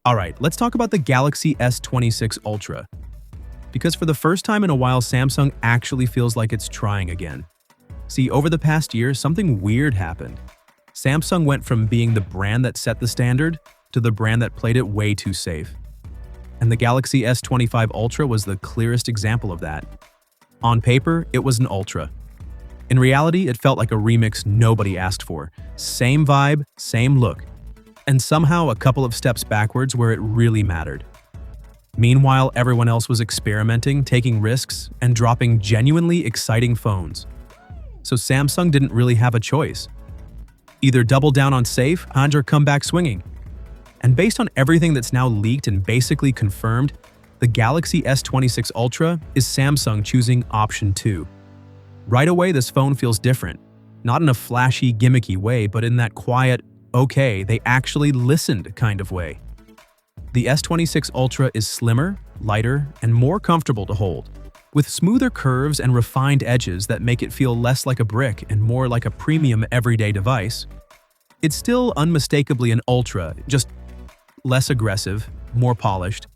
Alright, let's talk about the Galaxy S26 Ultra. Because for the first time in a while, Samsung actually feels like it's trying again. See, over the past year, something weird happened. Samsung went from being the brand that set the standard to the brand that played it way too safe. And the Galaxy S25 Ultra was the clearest example of that. On paper, it was an Ultra. In reality, it felt like a remix nobody asked for. Same vibe, same look, and somehow a couple of steps backwards where it really mattered. Meanwhile, everyone else was experimenting, taking risks, and dropping genuinely exciting phones. So Samsung didn't really have a choice. Either double down on safe or come back swinging. And based on everything that's now leaked and basically confirmed, the Galaxy S26 Ultra is Samsung choosing option 2. Right away, this phone feels different. Not in a flashy, gimmicky way, but in that quiet, okay, they actually listened kind of way. The S26 Ultra is slimmer, lighter, and more comfortable to hold, with smoother curves and refined edges that make it feel less like a brick and more like a premium everyday device. It's still unmistakably an Ultra, just less aggressive, more polished.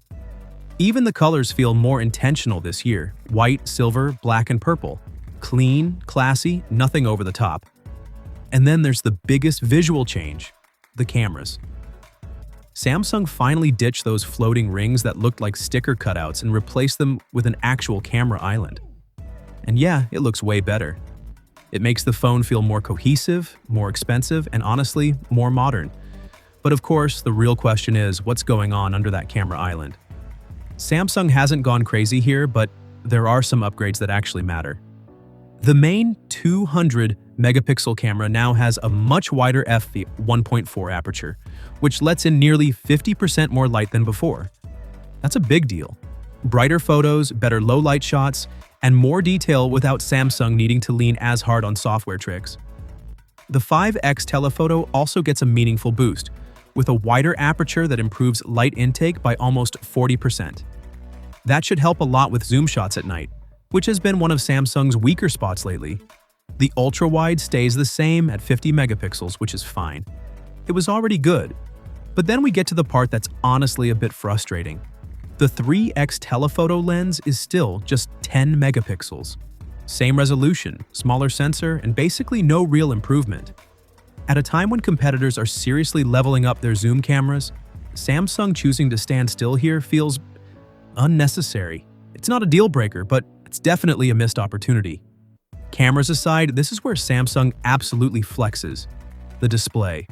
Even the colors feel more intentional this year: white, silver, black, and purple. Clean, classy, nothing over the top. And then there's the biggest visual change: the cameras. Samsung finally ditched those floating rings that looked like sticker cutouts and replaced them with an actual camera island. And yeah, it looks way better. It makes the phone feel more cohesive, more expensive, and honestly, more modern. But of course, the real question is, what's going on under that camera island? Samsung hasn't gone crazy here, but there are some upgrades that actually matter. The main 200-megapixel camera now has a much wider f1.4 aperture, which lets in nearly 50% more light than before. That's a big deal. Brighter photos, better low-light shots, and more detail without Samsung needing to lean as hard on software tricks. The 5x telephoto also gets a meaningful boost, with a wider aperture that improves light intake by almost 40%. That should help a lot with zoom shots at night, which has been one of Samsung's weaker spots lately. The ultra-wide stays the same at 50 megapixels, which is fine. It was already good. But then we get to the part that's honestly a bit frustrating. The 3x telephoto lens is still just 10 megapixels. Same resolution, smaller sensor, and basically no real improvement. At a time when competitors are seriously leveling up their zoom cameras, Samsung choosing to stand still here feels unnecessary. It's not a deal breaker, but it's definitely a missed opportunity. Cameras aside, this is where Samsung absolutely flexes: the display.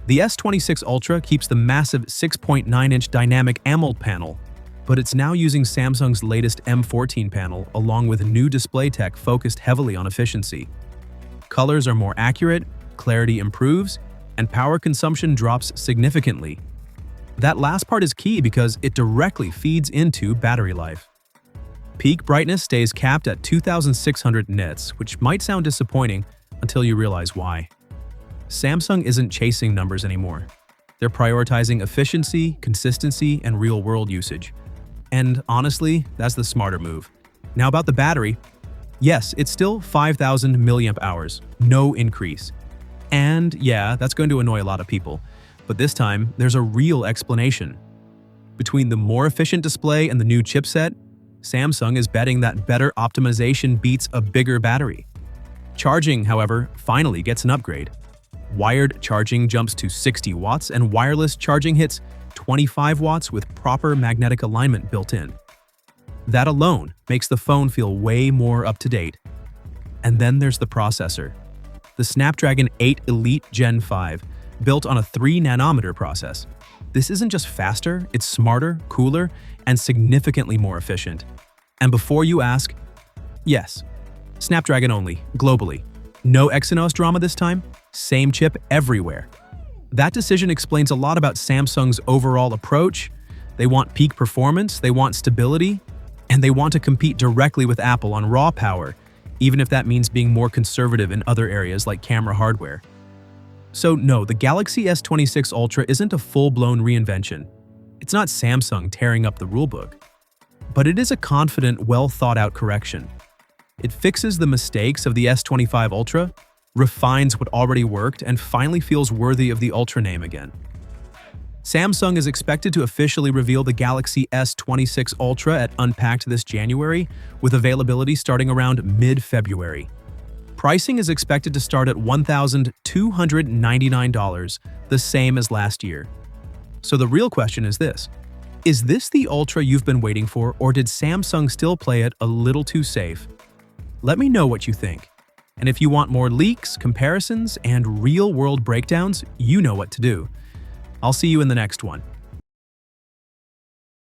The S26 Ultra keeps the massive 6.9-inch dynamic AMOLED panel, but it's now using Samsung's latest M14 panel along with new display tech focused heavily on efficiency. Colors are more accurate, clarity improves, and power consumption drops significantly. That last part is key because it directly feeds into battery life. Peak brightness stays capped at 2,600 nits, which might sound disappointing until you realize why. Samsung isn't chasing numbers anymore. They're prioritizing efficiency, consistency, and real-world usage. And honestly, that's the smarter move. Now about the battery. Yes, it's still 5,000 milliamp hours, no increase. And yeah, that's going to annoy a lot of people. But this time, there's a real explanation. Between the more efficient display and the new chipset, Samsung is betting that better optimization beats a bigger battery. Charging, however, finally gets an upgrade. Wired charging jumps to 60 watts and wireless charging hits 25 watts with proper magnetic alignment built in. That alone makes the phone feel way more up-to-date. And then there's the processor. The Snapdragon 8 Elite Gen 5, built on a 3-nanometer process. This isn't just faster, it's smarter, cooler, and significantly more efficient. And before you ask, yes, Snapdragon only, globally. No Exynos drama this time, same chip everywhere. That decision explains a lot about Samsung's overall approach. They want peak performance, they want stability, and they want to compete directly with Apple on raw power, even if that means being more conservative in other areas like camera hardware. So no, the Galaxy S26 Ultra isn't a full-blown reinvention. It's not Samsung tearing up the rulebook. But it is a confident, well-thought-out correction. It fixes the mistakes of the S25 Ultra, refines what already worked, and finally feels worthy of the Ultra name again. Samsung is expected to officially reveal the Galaxy S26 Ultra at Unpacked this January, with availability starting around mid-February. Pricing is expected to start at $1,299, the same as last year. So the real question is this: is this the Ultra you've been waiting for, or did Samsung still play it a little too safe? Let me know what you think. And if you want more leaks, comparisons, and real-world breakdowns, you know what to do. I'll see you in the next one.